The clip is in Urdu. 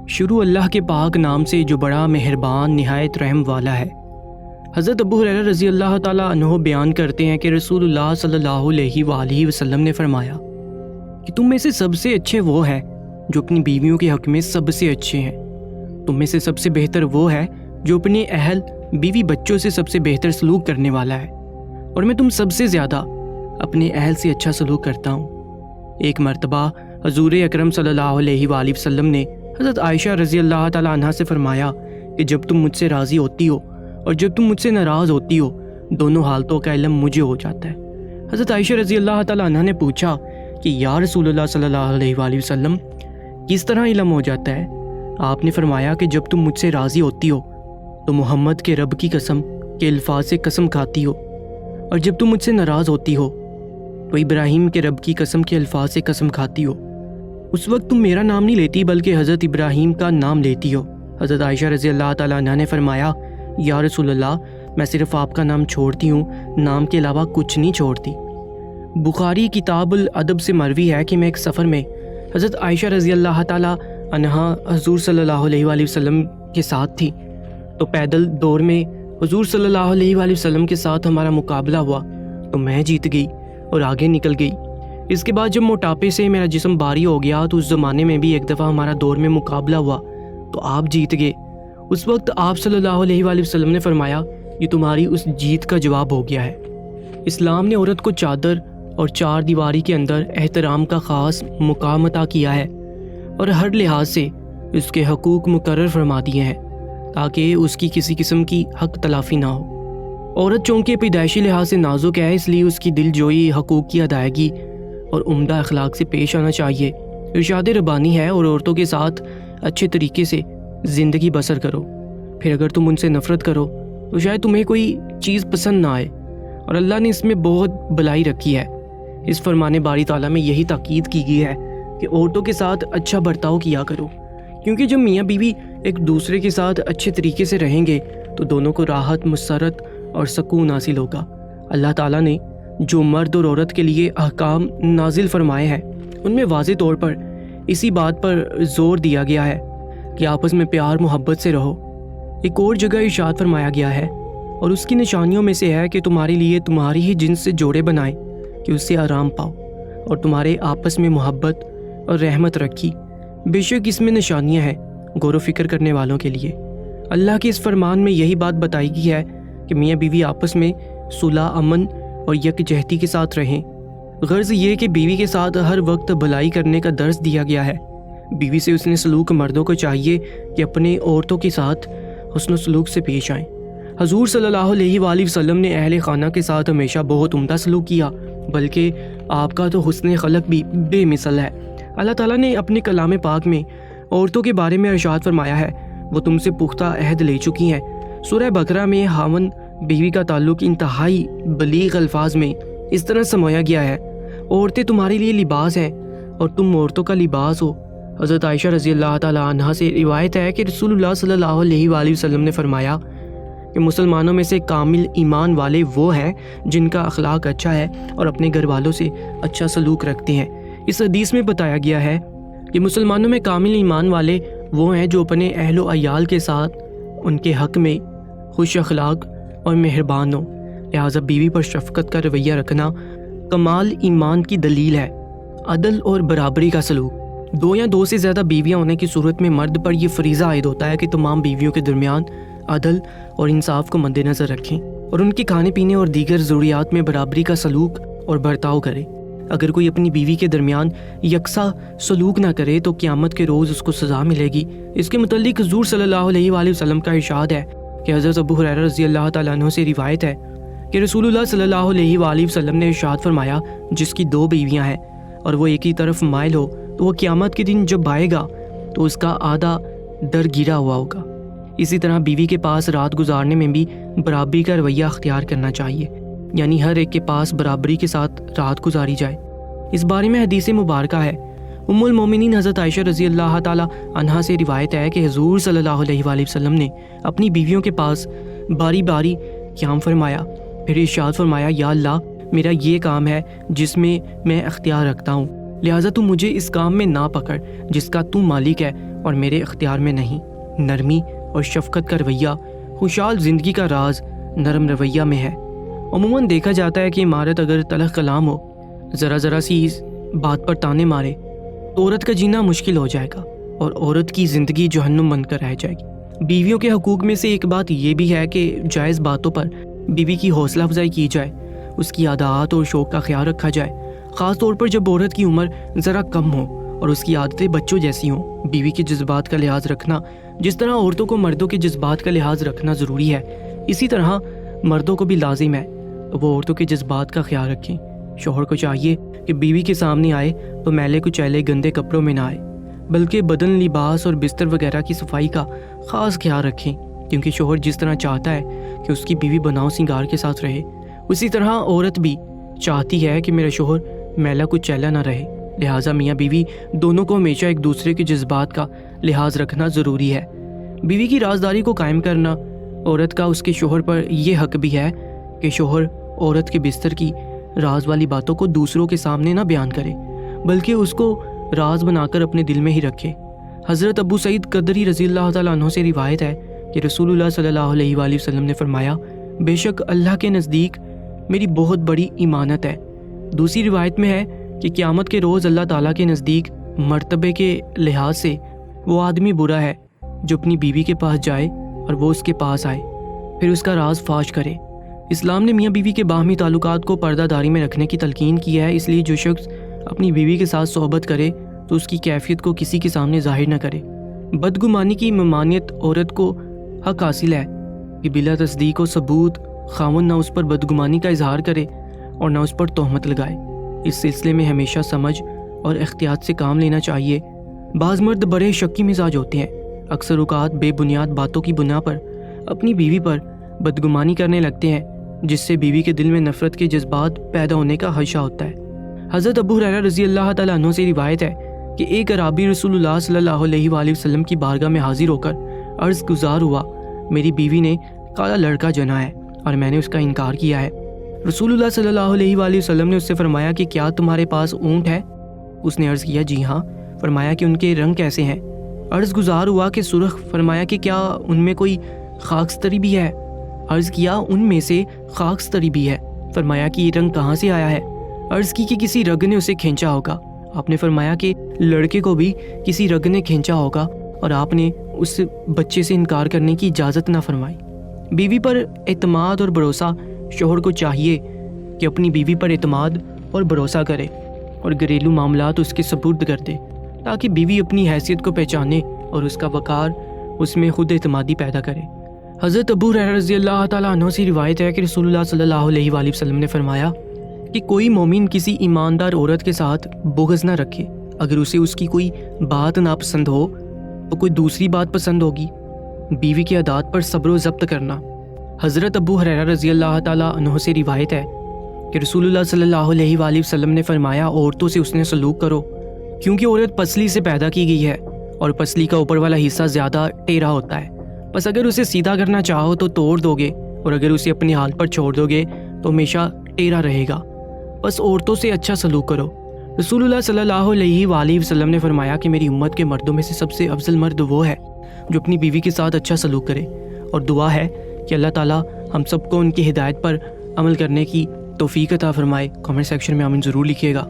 شروع اللہ کے پاک نام سے جو بڑا مہربان نہایت رحم والا ہے۔ حضرت ابو ہریرہ رضی اللہ تعالیٰ عنہ بیان کرتے ہیں کہ رسول اللہ صلی اللہ علیہ وآلہ وسلم نے فرمایا کہ تم میں سے سب سے اچھے وہ ہیں جو اپنی بیویوں کے حق میں سب سے اچھے ہیں۔ تم میں سے سب سے بہتر وہ ہے جو اپنے اہل بیوی بچوں سے سب سے بہتر سلوک کرنے والا ہے، اور میں تم سب سے زیادہ اپنے اہل سے اچھا سلوک کرتا ہوں۔ ایک مرتبہ حضور اکرم صلی اللہ علیہ وآلہ وسلم نے حضرت عائشہ رضی اللہ تعالیٰ عنہ سے فرمایا کہ جب تم مجھ سے راضی ہوتی ہو اور جب تم مجھ سے ناراض ہوتی ہو، دونوں حالتوں کا علم مجھے ہو جاتا ہے۔ حضرت عائشہ رضی اللہ تعالیٰ عنہ نے پوچھا کہ یا رسول اللہ صلی اللہ علیہ وآلہ وسلم، کس طرح علم ہو جاتا ہے؟ آپ نے فرمایا کہ جب تم مجھ سے راضی ہوتی ہو تو محمد کے رب کی قسم کے الفاظ سے قسم کھاتی ہو، اور جب تم مجھ سے ناراض ہوتی ہو تو ابراہیم کے رب کی قسم کے الفاظ سے قسم کھاتی ہو۔ اس وقت تم میرا نام نہیں لیتی بلکہ حضرت ابراہیم کا نام لیتی ہو۔ حضرت عائشہ رضی اللہ تعالیٰ عنہ نے فرمایا یا رسول اللہ، میں صرف آپ کا نام چھوڑتی ہوں، نام کے علاوہ کچھ نہیں چھوڑتی۔ بخاری کتاب الادب سے مروی ہے کہ میں ایک سفر میں حضرت عائشہ رضی اللہ تعالیٰ عنہا حضور صلی اللہ علیہ وآلہ وسلم کے ساتھ تھی، تو پیدل دور میں حضور صلی اللہ علیہ وآلہ وسلم کے ساتھ ہمارا مقابلہ ہوا تو میں جیت گئی اور آگے نکل گئی۔ اس کے بعد جب موٹاپے سے میرا جسم بھاری ہو گیا تو اس زمانے میں بھی ایک دفعہ ہمارا دور میں مقابلہ ہوا تو آپ جیت گئے۔ اس وقت آپ صلی اللہ علیہ وآلہ وسلم نے فرمایا یہ تمہاری اس جیت کا جواب ہو گیا ہے۔ اسلام نے عورت کو چادر اور چار دیواری کے اندر احترام کا خاص مقام عطا کیا ہے، اور ہر لحاظ سے اس کے حقوق مقرر فرما دیے ہیں تاکہ اس کی کسی قسم کی حق تلافی نہ ہو۔ عورت چونکہ پیدائشی لحاظ سے نازک ہے، اس لیے اس کی دل جوئی، حقوق کی ادائیگی اور عمدہ اخلاق سے پیش آنا چاہیے۔ ارشاد ربانی ہے اور عورتوں کے ساتھ اچھے طریقے سے زندگی بسر کرو، پھر اگر تم ان سے نفرت کرو تو شاید تمہیں کوئی چیز پسند نہ آئے، اور اللہ نے اس میں بہت بھلائی رکھی ہے۔ اس فرمان باری تعالیٰ میں یہی تاکید کی گئی ہے کہ عورتوں کے ساتھ اچھا برتاؤ کیا کرو، کیونکہ جب میاں بیوی ایک دوسرے کے ساتھ اچھے طریقے سے رہیں گے تو دونوں کو راحت، مسرت اور سکون حاصل ہوگا۔ اللہ تعالیٰ نے جو مرد اور عورت کے لیے احکام نازل فرمائے ہیں ان میں واضح طور پر اسی بات پر زور دیا گیا ہے کہ آپس میں پیار محبت سے رہو۔ ایک اور جگہ ارشاد فرمایا گیا ہے اور اس کی نشانیوں میں سے ہے کہ تمہارے لیے تمہاری ہی جنس سے جوڑے بنائیں کہ اس سے آرام پاؤ، اور تمہارے آپس میں محبت اور رحمت رکھی، بے شک اس میں نشانیاں ہیں غور و فکر کرنے والوں کے لیے۔ اللہ کے اس فرمان میں یہی بات بتائی گئی ہے کہ میاں بیوی آپس میں صلح، امن اور یکجہتی کے ساتھ رہیں۔ غرض یہ کہ بیوی کے ساتھ ہر وقت بھلائی کرنے کا درس دیا گیا ہے۔ بیوی سے حسن سلوک مردوں کو چاہیے کہ اپنے عورتوں کے ساتھ حسن سلوک سے پیش آئیں۔ حضور صلی اللہ علیہ وآلہ وسلم نے اہل خانہ کے ساتھ ہمیشہ بہت عمدہ سلوک کیا، بلکہ آپ کا تو حسن خلق بھی بے مثل ہے۔ اللہ تعالیٰ نے اپنے کلام پاک میں عورتوں کے بارے میں ارشاد فرمایا ہے وہ تم سے پختہ عہد لے چکی ہیں۔ سورہ بقرہ میں خاوند بیوی کا تعلق انتہائی بلیغ الفاظ میں اس طرح سمایا گیا ہے، عورتیں تمہارے لیے لباس ہیں اور تم عورتوں کا لباس ہو۔ حضرت عائشہ رضی اللہ تعالیٰ عنہا سے روایت ہے کہ رسول اللہ صلی اللہ علیہ وآلہ وسلم نے فرمایا کہ مسلمانوں میں سے کامل ایمان والے وہ ہیں جن کا اخلاق اچھا ہے اور اپنے گھر والوں سے اچھا سلوک رکھتے ہیں۔ اس حدیث میں بتایا گیا ہے کہ مسلمانوں میں کامل ایمان والے وہ ہیں جو اپنے اہل و عیال کے ساتھ ان کے حق میں خوش اخلاق اور مہربان ہوں۔ لہٰذا بیوی پر شفقت کا رویہ رکھنا کمال ایمان کی دلیل ہے۔ عدل اور برابری کا سلوک، دو یا دو سے زیادہ بیویاں ہونے کی صورت میں مرد پر یہ فریضہ عائد ہوتا ہے کہ تمام بیویوں کے درمیان عدل اور انصاف کو مد نظر رکھیں اور ان کے کھانے پینے اور دیگر ضروریات میں برابری کا سلوک اور برتاؤ کریں۔ اگر کوئی اپنی بیوی کے درمیان یکساں سلوک نہ کرے تو قیامت کے روز اس کو سزا ملے گی۔ اس کے متعلق حضور صلی اللہ علیہ وآلہ وسلم کا ارشاد ہے کہ حضرت ابو ہریرہ رضی اللہ تعالیٰ عنہ سے روایت ہے کہ رسول اللہ صلی اللہ علیہ وآلہ وسلم نے ارشاد فرمایا جس کی دو بیویاں ہیں اور وہ ایک ہی طرف مائل ہو تو وہ قیامت کے دن جب آئے گا تو اس کا آدھا در گرا ہوا ہوگا۔ اسی طرح بیوی کے پاس رات گزارنے میں بھی برابری کا رویہ اختیار کرنا چاہیے، یعنی ہر ایک کے پاس برابری کے ساتھ رات گزاری جائے۔ اس بارے میں حدیث مبارکہ ہے ام المومنین حضرت عائشہ رضی اللہ تعالیٰ عنہا سے روایت ہے کہ حضور صلی اللہ علیہ وآلہ وسلم نے اپنی بیویوں کے پاس باری باری قیام فرمایا، پھر ارشاد فرمایا یا اللہ میرا یہ کام ہے جس میں میں اختیار رکھتا ہوں، لہٰذا تو مجھے اس کام میں نہ پکڑ جس کا تو مالک ہے اور میرے اختیار میں نہیں۔ نرمی اور شفقت کا رویہ خوشحال زندگی کا راز نرم رویہ میں ہے۔ عموماً دیکھا جاتا ہے کہ مرد اگر تلخ کلام ہو، ذرا سی اس بات پر تانے مارے تو عورت کا جینا مشکل ہو جائے گا اور عورت کی زندگی جہنم بن کر رہ جائے گی۔ بیویوں کے حقوق میں سے ایک بات یہ بھی ہے کہ جائز باتوں پر بیوی کی حوصلہ افزائی کی جائے، اس کی عادات اور شوق کا خیال رکھا جائے، خاص طور پر جب عورت کی عمر ذرا کم ہو اور اس کی عادتیں بچوں جیسی ہوں۔ بیوی کے جذبات کا لحاظ رکھنا جس طرح عورتوں کو مردوں کے جذبات کا لحاظ رکھنا ضروری ہے، اسی طرح مردوں کو بھی لازم ہے وہ عورتوں کے جذبات کا خیال رکھیں۔ شوہر کو چاہیے کہ بیوی کے سامنے آئے تو میلے کچیلے گندے کپڑوں میں نہ آئے، بلکہ بدن، لباس اور بستر وغیرہ کی صفائی کا خاص خیال رکھیں، کیونکہ شوہر جس طرح چاہتا ہے کہ اس کی بیوی بناؤ سنگار کے ساتھ رہے، اسی طرح عورت بھی چاہتی ہے کہ میرا شوہر میلا کچیلا نہ رہے۔ لہٰذا میاں بیوی دونوں کو ہمیشہ ایک دوسرے کے جذبات کا لحاظ رکھنا ضروری ہے۔ بیوی کی رازداری کو قائم کرنا عورت کا اس کے شوہر پر یہ حق بھی ہے کہ شوہر عورت کے بستر کی راز والی باتوں کو دوسروں کے سامنے نہ بیان کرے، بلکہ اس کو راز بنا کر اپنے دل میں ہی رکھے۔ حضرت ابو سعید قدری رضی اللہ تعالیٰ عنہ سے روایت ہے کہ رسول اللہ صلی اللہ علیہ وآلہ وسلم نے فرمایا، بے شک اللہ کے نزدیک میری بہت بڑی امانت ہے۔ دوسری روایت میں ہے کہ قیامت کے روز اللہ تعالیٰ کے نزدیک مرتبے کے لحاظ سے وہ آدمی برا ہے جو اپنی بیوی کے پاس جائے اور وہ اس کے پاس آئے پھر اس کا راز فاش کرے۔ اسلام نے میاں بیوی کے باہمی تعلقات کو پردہ داری میں رکھنے کی تلقین کی ہے، اس لیے جو شخص اپنی بیوی کے ساتھ صحبت کرے تو اس کی کیفیت کو کسی کے سامنے ظاہر نہ کرے۔ بدگمانی کی ممانعت عورت کو حق حاصل ہے کہ بلا تصدیق و ثبوت خاوند نہ اس پر بدگمانی کا اظہار کرے اور نہ اس پر تہمت لگائے۔ اس سلسلے میں ہمیشہ سمجھ اور احتیاط سے کام لینا چاہیے۔ بعض مرد بڑے شکی مزاج ہوتے ہیں، اکثر اوقات بے بنیاد باتوں کی بنا پر اپنی بیوی پر بدگمانی کرنے لگتے ہیں، جس سے بیوی کے دل میں نفرت کے جذبات پیدا ہونے کا خدشہ ہوتا ہے۔ حضرت ابو ہریرہ رضی اللہ تعالیٰ عنہ سے روایت ہے کہ ایک اعرابی رسول اللہ صلی اللہ علیہ وآلہ وسلم کی بارگاہ میں حاضر ہو کر عرض گزار ہوا، میری بیوی نے کالا لڑکا جنا ہے اور میں نے اس کا انکار کیا ہے۔ رسول اللہ صلی اللہ علیہ وآلہ وسلم نے اس سے فرمایا کہ کیا تمہارے پاس اونٹ ہے؟ اس نے عرض کیا جی ہاں۔ فرمایا کہ ان کے رنگ کیسے ہیں؟ عرض گزار ہوا کہ سرخ۔ فرمایا کہ کیا ان میں کوئی خاکستری بھی ہے؟ عرض کیا ان میں سے خاکستری بھی ہے۔ فرمایا کہ یہ رنگ کہاں سے آیا ہے؟ عرض کی کہ کسی رگ نے اسے کھینچا ہوگا۔ آپ نے فرمایا کہ لڑکے کو بھی کسی رگ نے کھینچا ہوگا اور آپ نے اس بچے سے انکار کرنے کی اجازت نہ فرمائی۔ بیوی پر اعتماد اور بھروسہ، شوہر کو چاہیے کہ اپنی بیوی پر اعتماد اور بھروسہ کرے اور گھریلو معاملات اس کے سپرد کر دے، تاکہ بیوی اپنی حیثیت کو پہچانے اور اس کا وقار اس میں خود اعتمادی پیدا کرے۔ حضرت ابو ہریرہ رضی اللہ تعالیٰ عنہ سے روایت ہے کہ رسول اللہ صلی اللہ علیہ وآلہ وسلم نے فرمایا کہ کوئی مومن کسی ایماندار عورت کے ساتھ بغض نہ رکھے، اگر اسے اس کی کوئی بات ناپسند ہو تو کوئی دوسری بات پسند ہوگی۔ بیوی کی عادات پر صبر و ضبط کرنا۔ حضرت ابو ہریرہ رضی اللہ تعالیٰ عنہ سے روایت ہے کہ رسول اللہ صلی اللہ علیہ وآلہ وسلم نے فرمایا، عورتوں سے حسن سلوک کرو، کیونکہ عورت پسلی سے پیدا کی گئی ہے اور پسلی کا اوپر والا حصہ زیادہ ٹیڑھا ہوتا ہے، بس اگر اسے سیدھا کرنا چاہو تو توڑ دو گے اور اگر اسے اپنے حال پر چھوڑ دو گے تو ہمیشہ ٹیڑھا رہے گا۔ بس عورتوں سے اچھا سلوک کرو۔ رسول اللہ صلی اللہ علیہ وآلہ وسلم نے فرمایا کہ میری امت کے مردوں میں سے سب سے افضل مرد وہ ہے جو اپنی بیوی کے ساتھ اچھا سلوک کرے، اور دعا ہے کہ اللہ تعالیٰ ہم سب کو ان کی ہدایت پر عمل کرنے کی توفیق عطا فرمائے۔ کمنٹ سیکشن میں آمین ضرور لکھیے گا۔